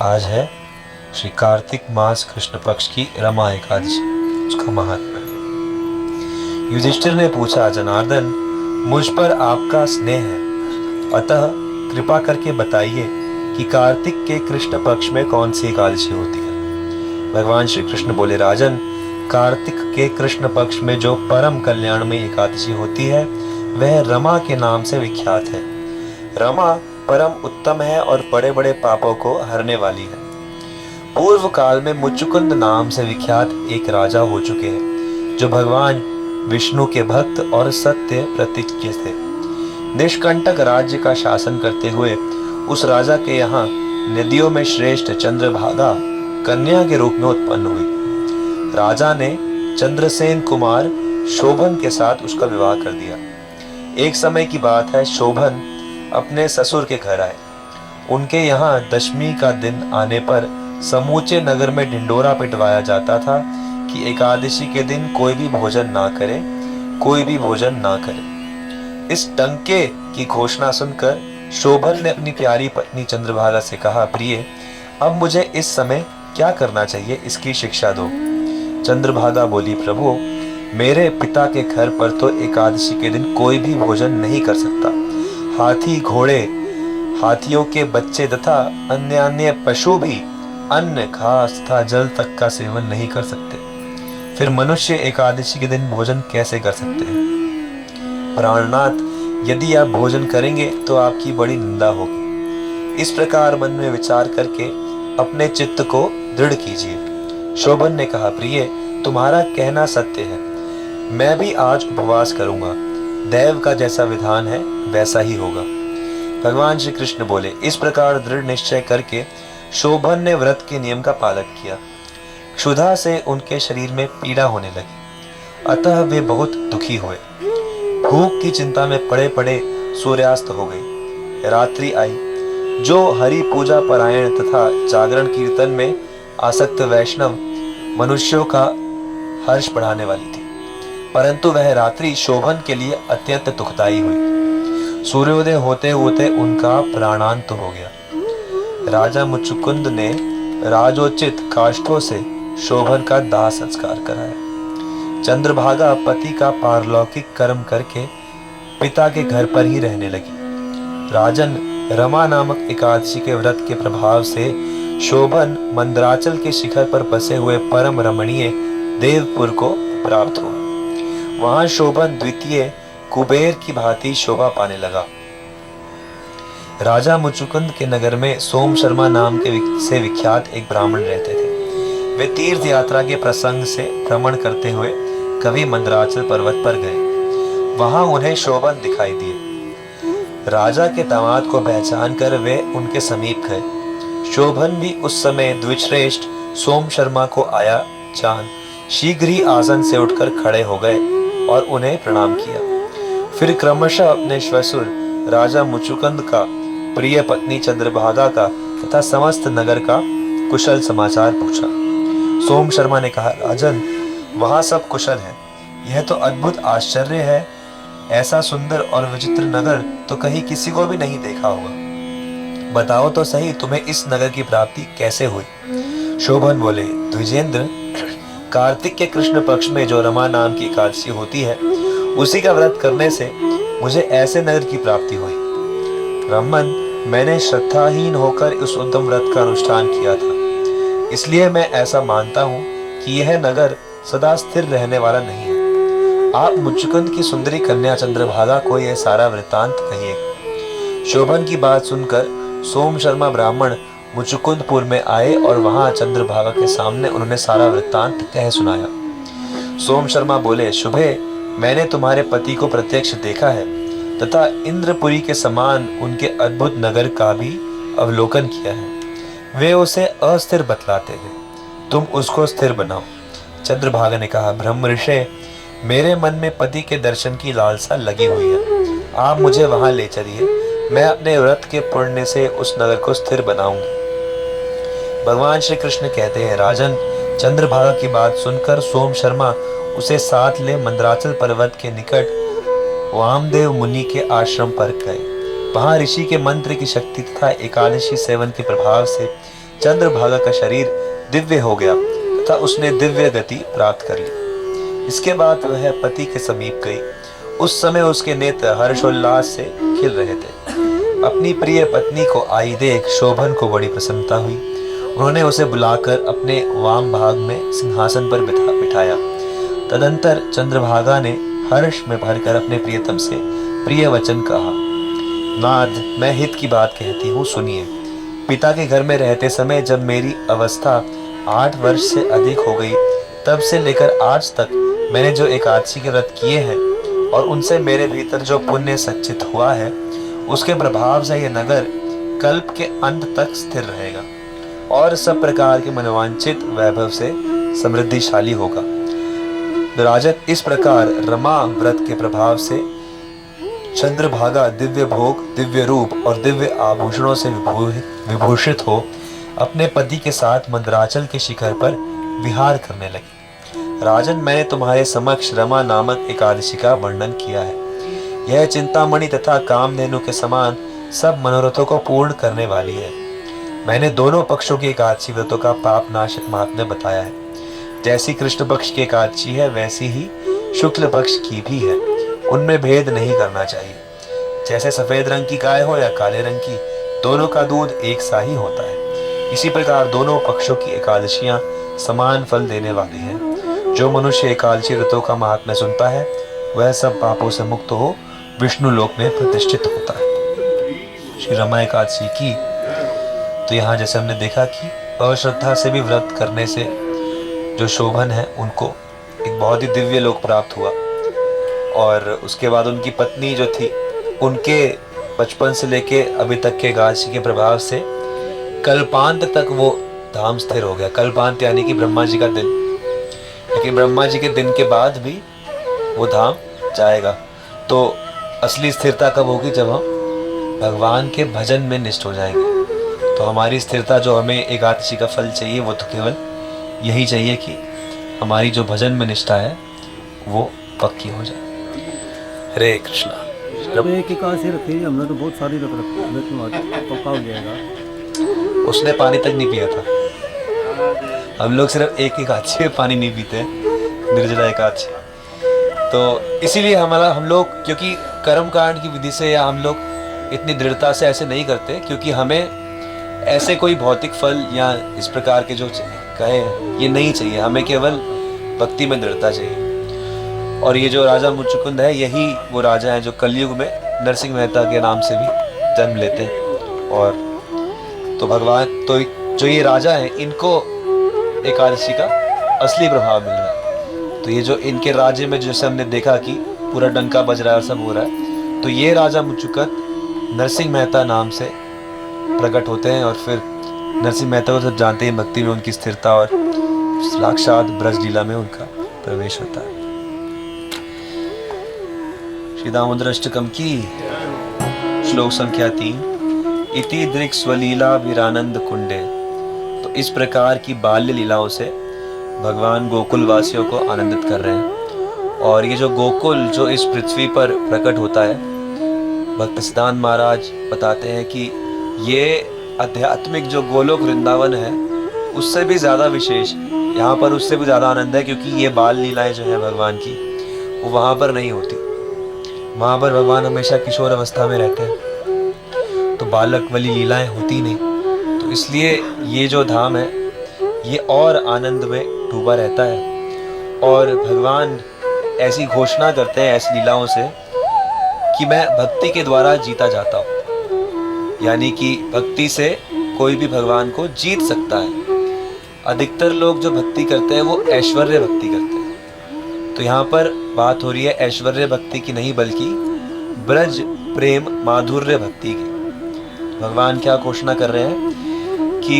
आज है श्री कार्तिक मास कृष्ण पक्ष की रमा एकादशी, उसका महात्म्य। युधिष्ठिर ने पूछा, जनार्दन, मुझ पर आपका स्नेह है, अतः कृपा करके बताइए कि कार्तिक के कृष्ण पक्ष में कौन सी एकादशी होती है। भगवान श्री कृष्ण बोले, राजन, कार्तिक के कृष्ण पक्ष में जो परम कल्याणमयी एकादशी होती है वह रमा के नाम से विख्यात है। रमा परम उत्तम है और बड़े बड़े पापों को हरने वाली है। पूर्व काल में मुचुकुंद नाम से विख्यात एक राजा हो चुके हैं जो भगवान विष्णु के भक्त और सत्य प्रतिज्ञ थे। निष्कंटक राज्य का शासन करते हुए उस राजा के यहाँ नदियों में श्रेष्ठ चंद्रभागा कन्या के रूप में उत्पन्न हुई। राजा ने चंद्रसेन कुमार शोभन के साथ उसका विवाह कर दिया। एक समय की बात है, शोभन अपने ससुर के घर आए। उनके यहाँ दशमी का दिन आने पर समूचे नगर में ढिंडोरा पिटवाया जाता था कि एकादशी के दिन कोई भी भोजन ना करे, कोई भी भोजन ना करे। इस टंके की घोषणा सुनकर शोभन ने अपनी प्यारी पत्नी चंद्रभागा से कहा, प्रिय, अब मुझे इस समय क्या करना चाहिए, इसकी शिक्षा दो। चंद्रभागा बोली, प्रभु, मेरे पिता के घर पर तो एकादशी के दिन कोई भी भोजन नहीं कर सकता। हाथी, घोड़े, हाथियों के बच्चे तथा अन्य पशु भी अन्न, घास तथा जल तक का सेवन नहीं कर सकते। फिर मनुष्य एकादशी के दिन भोजन कैसे कर सकते हैं? प्राणनाथ, यदि आप भोजन करेंगे तो आपकी बड़ी निंदा होगी। इस प्रकार मन में विचार करके अपने चित्त को दृढ़ कीजिए। शोभन ने कहा, प्रिय, तुम्हारा कहना सत्य है, मैं भी आज उपवास करूंगा। देव का जैसा विधान है वैसा ही होगा। भगवान श्री कृष्ण बोले, इस प्रकार दृढ़ निश्चय करके शोभन ने व्रत के नियम का पालन किया। क्षुधा से उनके शरीर में पीड़ा होने लगी, अतः वे बहुत दुखी हुए। भूख की चिंता में पड़े पड़े सूर्यास्त हो गई। रात्रि आई। जो हरि पूजा परायण तथा जागरण कीर्तन में आसक्त वैष्णव मनुष्यों का हर्ष बढ़ाने वाली थी, परंतु वह रात्रि शोभन के लिए अत्यंत दुखदायी हुई। सूर्योदय होते होते उनका प्राणांत हो गया। राजा मुचुकुंद ने राजोचित काष्ठों से शोभन का दाह संस्कार कराया। चंद्रभागा पति का पारलौकिक कर्म करके पिता के घर पर ही रहने लगी। राजन, रमा नामक एकादशी के व्रत के प्रभाव से शोभन मंदराचल के शिखर पर बसे हुए परम रमणीय देवपुर को प्राप्त हुआ। वहां शोभन द्वितीय कुबेर की भांति शोभा पाने लगा। राजा मुचुकुंद के नगर में सोम शर्मा नाम से विख्यात एक ब्राह्मण रहते थे। वे तीर्थ यात्रा के प्रसंग से भ्रमण करते हुए कभी मंदराचल पर्वत पर गए। वहां उन्हें शोभन दिखाई दिए। राजा के दामाद को पहचान कर वे उनके समीप गए। शोभन भी उस समय द्विश्रेष्ठ सोम शर्मा को आया जान शीघ्र ही आसन से उठकर खड़े हो गए और उन्हें प्रणाम किया। फिर क्रमशः अपने श्वशुर राजा मुचुकुंद का, प्रिय पत्नी चंद्रभागा का तथा समस्त नगर का कुशल समाचार पूछा। सोम शर्मा ने कहा, राजन, वहां सब कुशल है। यह तो अद्भुत आश्चर्य है। ऐसा सुंदर और विचित्र नगर तो कहीं किसी को भी नहीं देखा होगा। बताओ तो सही, तुम्हें इस नगर की प्राप्ति कैसे हुई? शोभन बोले, द्विजेंद्र, कार्तिक के कृष्ण पक्ष में जो रमा नाम की एकादशी होती है उसी का व्रत करने से मुझे ऐसे नगर की प्राप्ति हुई। ब्राह्मण, मैंने श्रद्धाहीन होकर उस उत्तम व्रत का अनुष्ठान किया था, इसलिए मैं ऐसा मानता हूँ कि यह नगर सदा स्थिर रहने वाला नहीं है। आप मुचुकुंद की सुंदरी कन्या चंद्रभागा को यह सारा वृत्तांत कहिए। शोभन की बात सुनकर सोम शर्मा ब्राह्मण मुचुकुंदपुर में आए और वहां चंद्रभागा के सामने उन्होंने सारा वृत्तांत कह सुनाया। सोम शर्मा बोले, शुभे, मैंने तुम्हारे पति को प्रत्यक्ष देखा है तथा इंद्रपुरी के समान उनके अद्भुत नगर का भी अवलोकन किया है। वे उसे अस्थिर बतलाते हैं, तुम उसको स्थिर बनाओ। चंद्रभागा ने कहा, ब्रह्म ऋषि, मेरे मन में पति के दर्शन की लालसा लगी हुई है। आप मुझे वहां ले चलिए, मैं अपने व्रत के पुण्य से उस नगर को स्थिर बनाऊंगी। भगवान श्री कृष्ण कहते हैं, राजन, चंद्रभागा की बात सुनकर सोम शर्मा उसे साथ ले मंदराचल पर्वत के निकट वामदेव मुनि के आश्रम पर गए। वहां ऋषि के मंत्र की शक्ति तथा एकादशी सेवन के प्रभाव से चंद्रभागा का शरीर दिव्य हो गया तथा उसने दिव्य गति प्राप्त कर ली। इसके बाद वह पति के समीप गई। उस समय उसके नेत्र हर्षोल्लास से खिल रहे थे। अपनी प्रिय पत्नी को आई देख शोभन को बड़ी प्रसन्नता हुई। उन्होंने उसे बुलाकर अपने वाम भाग में सिंहासन पर बिठाया। तदंतर चंद्रभागा ने हर्ष में भरकर अपने प्रियतम से प्रिय वचन कहा, नाथ, मैं हित की बात कहती हूँ, सुनिए। पिता के घर में रहते समय जब मेरी अवस्था 8 वर्ष से अधिक हो गई, तब से लेकर आज तक मैंने जो एकादशी के व्रत किए हैं और उनसे मेरे भीतर जो पुण्य संचित हुआ है, उसके प्रभाव से यह नगर कल्प के अंत तक स्थिर रहेगा और सब प्रकार के मनोवांछित वैभव से समृद्धिशाली होगा। राजन, इस प्रकार रमा व्रत के प्रभाव से चंद्रभागा दिव्य भोग, दिव्य रूप और दिव्य आभूषणों से विभूषित हो अपने पति के साथ मंदराचल के शिखर पर विहार करने लगी। राजन, मैंने तुम्हारे समक्ष रमा नामक एकादशी का वर्णन किया है। यह चिंतामणि तथा कामधेनु के समान सब मनोरथों को पूर्ण करने वाली है। मैंने दोनों पक्षों की एकादशी व्रतों का पाप नाशक महात्म्य बताया है। जैसी कृष्ण पक्ष की एकादशी है, वैसी ही शुक्ल पक्ष की भी है। उनमें भेद नहीं करना चाहिए। जैसे सफेद रंग की गाय हो या काले रंग की, दोनों का दूध एक सा ही होता है। इसी प्रकार दोनों पक्षों की एकादशियां समान फल देने वाली हैं। जो मनुष्य एकादशी व्रतों का महात्म्य सुनता है, वह सब पापों से मुक्त हो विष्णु लोक में प्रतिष्ठित होता है। श्री रमा एकादशी की तो यहाँ जैसे हमने देखा कि अश्रद्धा से भी व्रत करने से जो शोभन है, उनको एक बहुत ही दिव्य लोक प्राप्त हुआ। और उसके बाद उनकी पत्नी जो थी, उनके बचपन से लेके अभी तक के एकादशी के प्रभाव से कल्पांत तक वो धाम स्थिर हो गया। कल्पांत यानी कि ब्रह्मा जी का दिन, लेकिन ब्रह्मा जी के दिन के बाद भी वो धाम जाएगा। तो असली स्थिरता कब होगी? जब हम भगवान के भजन में निष्ठ हो जाएंगे। तो हमारी स्थिरता जो हमें एकादशी का फल चाहिए, वो तो केवल यही चाहिए कि हमारी जो भजन में निष्ठा है वो पक्की हो जाए। हरे कृष्णा। एक एकादशी रखी हमने तो बहुत सारी रख पक्का हो जाएगा। उसने पानी तक नहीं पिया था। हम लोग सिर्फ एक एकादशी में पानी नहीं पीते, निर्जला एकादशी। तो इसीलिए हम लोग क्योंकि कर्म कांड की विधि से, या हम लोग इतनी दृढ़ता से ऐसे नहीं करते, क्योंकि हमें ऐसे कोई भौतिक फल या इस प्रकार के जो कहे ये नहीं चाहिए। हमें केवल भक्ति में दृढ़ता चाहिए। और ये जो राजा मुचुकुंद है, यही वो राजा है जो कलयुग में नरसिंह मेहता के नाम से भी जन्म लेते हैं। और तो भगवान, तो जो ये राजा है, इनको एकादशी का असली प्रभाव मिल रहा है। तो ये जो इनके राज्य में जैसे हमने देखा कि पूरा डंका बज रहा है, सब हो रहा है, तो ये राजा मुचुकुंद नरसिंह मेहता नाम से प्रकट होते हैं। और फिर नरसिंह मेहता को सब जानते हैं, भक्ति में उनकी स्थिरता और साक्षात ब्रजलीला में उनका प्रवेश होता है। श्री दामोदराष्टकम की श्लोक संख्या 3। इति दृक् स्वलीलाभिरानंद कुंडे। तो इस प्रकार की बाल्य लीलाओं से भगवान गोकुल वासियों को आनंदित कर रहे हैं। और ये जो गोकुल जो इस पृथ्वी पर प्रकट होता है, भक्त सिद्धांत महाराज बताते हैं कि ये आध्यात्मिक जो गोलोक वृंदावन है, उससे भी ज़्यादा विशेष, यहाँ पर उससे भी ज़्यादा आनंद है। क्योंकि ये बाल लीलाएं जो है भगवान की, वो वहाँ पर नहीं होती। वहाँ पर भगवान हमेशा किशोर अवस्था में रहते हैं, तो बालक वाली लीलाएं होती नहीं। तो इसलिए ये जो धाम है, ये और आनंद में डूबा रहता है। और भगवान ऐसी घोषणा करते हैं ऐसी लीलाओं से कि मैं भक्ति के द्वारा जीता जाता हूँ। यानी कि भक्ति से कोई भी भगवान को जीत सकता है। अधिकतर लोग जो भक्ति करते हैं वो ऐश्वर्य भक्ति करते हैं। तो यहाँ पर बात हो रही है ऐश्वर्य भक्ति की नहीं, बल्कि ब्रज प्रेम माधुर्य भक्ति की। भगवान क्या घोषणा कर रहे हैं कि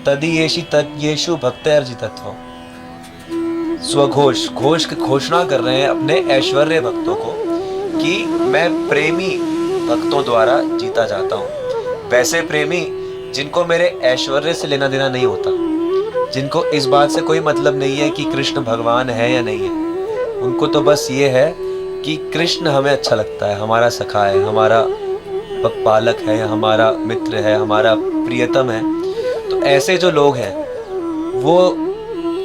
तदीयेषि तद्येषु भक्तैर्जितत्वम्। स्वघोष घोषणा कर रहे हैं अपने ऐश्वर्य भक्तों को कि मैं प्रेमी भक्तों द्वारा जीता जाता हूँ। वैसे प्रेमी जिनको मेरे ऐश्वर्य से लेना देना नहीं होता, जिनको इस बात से कोई मतलब नहीं है कि कृष्ण भगवान है या नहीं है। उनको तो बस ये है कि कृष्ण हमें अच्छा लगता है, हमारा सखा है, हमारा व्यापक पालक है, हमारा मित्र है, हमारा प्रियतम है। तो ऐसे जो लोग हैं वो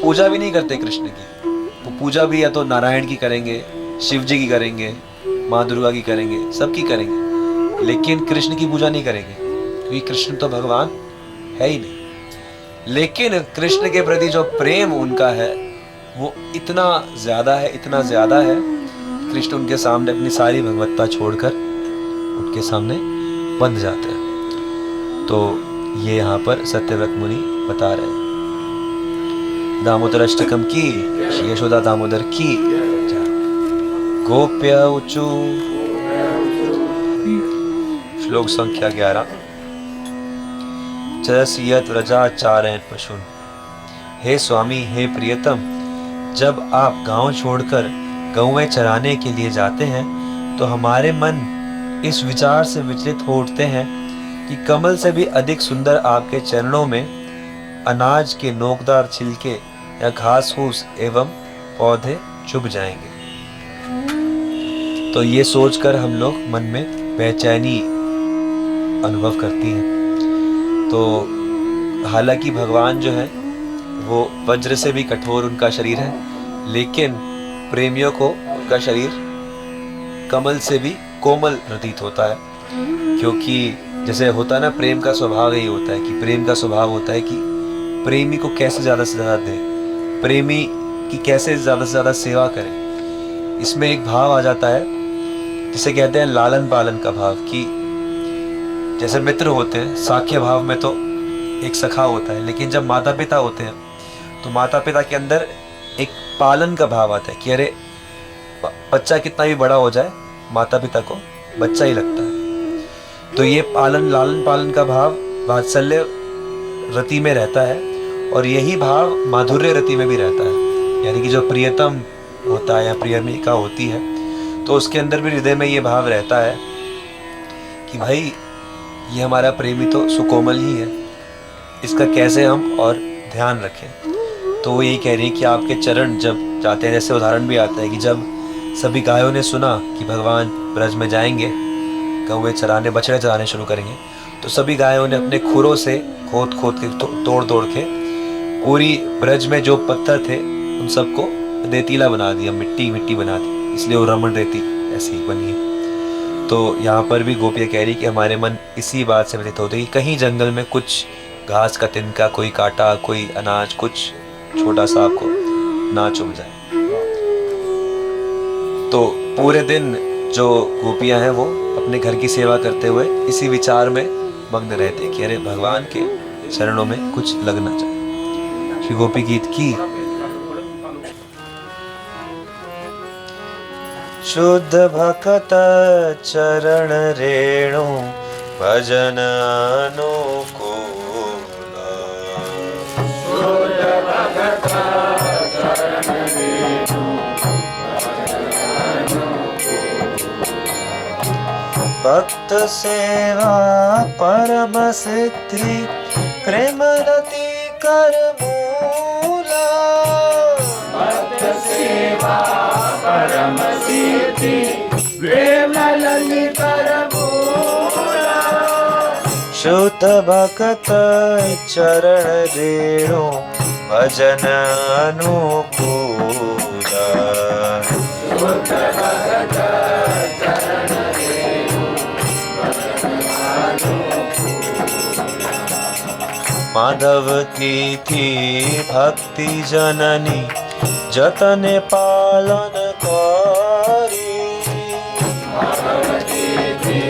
पूजा भी नहीं करते कृष्ण की। वो पूजा भी या तो नारायण की करेंगे, शिव जी की करेंगे, माँ दुर्गा की करेंगे, सबकी करेंगे, लेकिन कृष्ण की पूजा नहीं करेंगे, क्योंकि कृष्ण तो भगवान है ही नहीं। लेकिन कृष्ण के प्रति जो प्रेम उनका है वो इतना ज्यादा है, इतना ज्यादा है, कृष्ण उनके सामने अपनी सारी भगवत्ता छोड़कर उनके सामने बंध जाते हैं। तो ये यहाँ पर सत्यव्रत मुनि बता रहे हैं। दामोदर अष्टकम की, यशोदा दामोदर की जय। गोप्य ऊचु, श्लोक संख्या 11। चरसियत व्रजाचारयन् पशून्। हे स्वामी, हे प्रियतम, जब आप गांव छोड़कर गौएं चराने के लिए जाते हैं तो हमारे मन इस विचार से विचलित हो उठते हैं कि कमल से भी अधिक सुंदर आपके चरणों में अनाज के नोकदार छिलके या घास फूस एवं पौधे चुभ जाएंगे। तो ये सोचकर हम लोग मन में बेचैनी अनुभव करती हैं। तो हालांकि भगवान जो है वो वज्र से भी कठोर उनका शरीर है, लेकिन प्रेमियों को उनका शरीर कमल से भी कोमल प्रतीत होता है। क्योंकि जैसे होता है ना, प्रेम का स्वभाव यही होता है कि प्रेम का स्वभाव होता है कि प्रेमी को कैसे ज़्यादा से ज़्यादा दे, प्रेमी की कैसे ज़्यादा से ज़्यादा सेवा करें। इसमें एक भाव आ जाता है जिसे कहते हैं लालन पालन का भाव, कि जैसे मित्र होते हैं, साख्य भाव में तो एक सखा होता है, लेकिन जब माता पिता होते हैं तो माता पिता के अंदर एक पालन का भाव आता है कि अरे बच्चा कितना भी बड़ा हो जाए माता पिता को बच्चा ही लगता है। तो ये लालन पालन का भाव वात्सल्य रति में रहता है, और यही भाव माधुर्य रति में भी रहता है। यानी कि जो प्रियतम होता है या प्रियमिका होती है तो उसके अंदर भी हृदय में ये भाव रहता है कि भाई ये हमारा प्रेमी तो सुकोमल ही है, इसका कैसे हम और ध्यान रखें। तो वो यही कह रही है कि आपके चरण जब जाते हैं, जैसे उदाहरण भी आता है कि जब सभी गायों ने सुना कि भगवान ब्रज में जाएंगे, गौएं चराने, बछड़े चराने शुरू करेंगे, तो सभी गायों ने अपने खुरों से खोद खोद के तोड़ तोड़ के पूरी ब्रज में जो पत्थर थे उन सबको रेतीला बना दिया, मिट्टी मिट्टी बना दी, इसलिए वो रमण रेती ऐसी ही बनी है। तो यहाँ पर भी गोपियाँ कह रही कि हमारे मन इसी बात से व्यतीत होते कि कहीं जंगल में कुछ घास का तिनका, कोई कांटा, कोई अनाज, कुछ छोटा सा आपको ना चुभ जाए। तो पूरे दिन जो गोपियां हैं वो अपने घर की सेवा करते हुए इसी विचार में मग्न रहते कि अरे भगवान के चरणों में कुछ लगना चाहिए। श्री गोपी गीत की। शुद्ध भक्त चरण रेणु भजन अनुकूल। भक्त सेवा परम सिद्धि प्रेम रति कर मूला। भक्त सेवा परम सिद्धि प्रेम रति कर मूला। शुद्ध भक्त चरण रेणु भजन अनुकूल। शुद्ध भक्त चरण माधव तिथि भक्ति जननी जतन पालन करी। माधव तिथि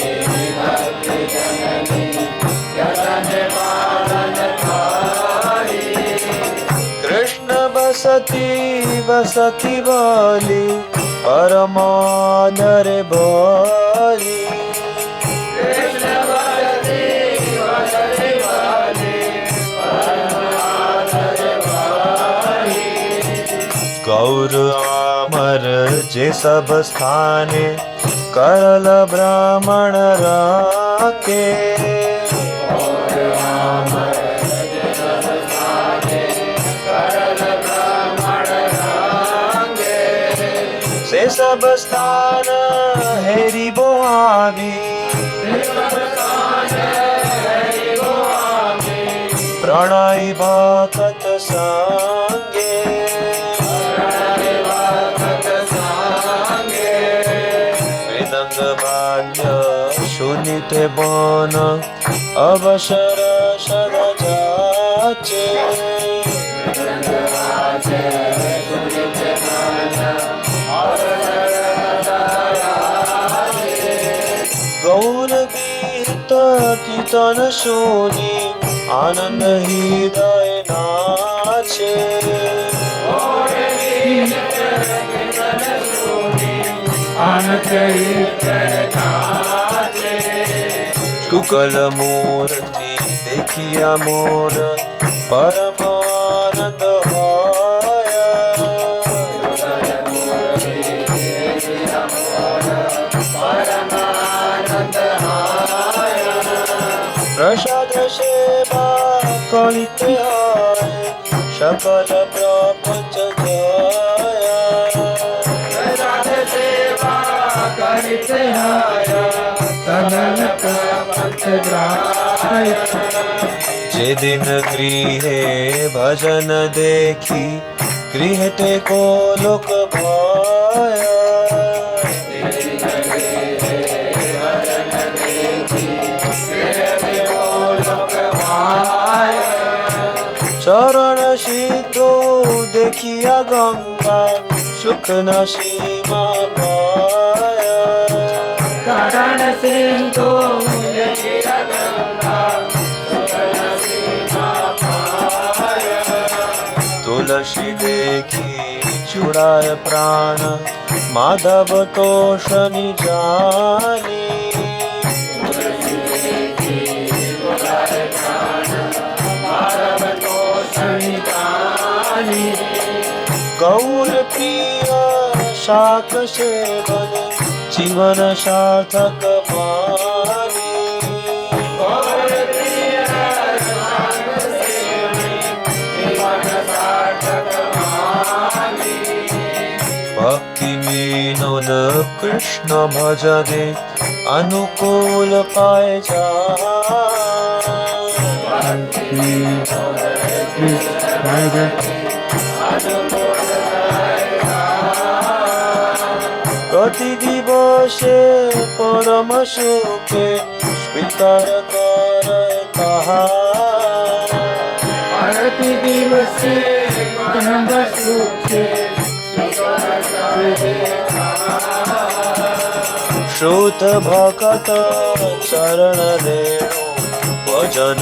भक्ति जननी जतन पालन करी। कृष्ण बसती बसती बोली परमादर बोली। गौर अमर जे सब स्थाने करल ब्राह्मण राके। से सब स्थान हेरी बोआवी। प्रणाई भक्त संगे मृदंग वाद्य सुनिते बन अवसर सदा जाचे गौर गीत कीर्तन सुनी आनंद हृदय नाचे शुक्ल मूर्ति देखिया मोर परम आनंद होया प्रसाद सेवा कलिते आए सकल प्रपंच जया प्रसाद सेवा कलिते आया सकल प्रपंच जया जे दिन गृहे भजन देखी गृह ते को लोक भया चरण सिद्धो देखिया गंगा सुख न सीमा पाया चरण सिद्धो देखिया गंगा सुख न सीमा पाया तुलसी देखी चुड़ाय प्राण माधव तोष निजानी गौर प्रिय शाक सेवन जीवन सार्थक मानी गौर प्रिय शाक सेवन जीवन सार्थक मानी भक्ति विनोद कृष्ण भजने अनुकूल पाए जा प्रति दिवसे परम सुखे स्वीकार कर कहा प्रति दिवसे परम सुखे श्रुत भक्त चरण रेणु भजन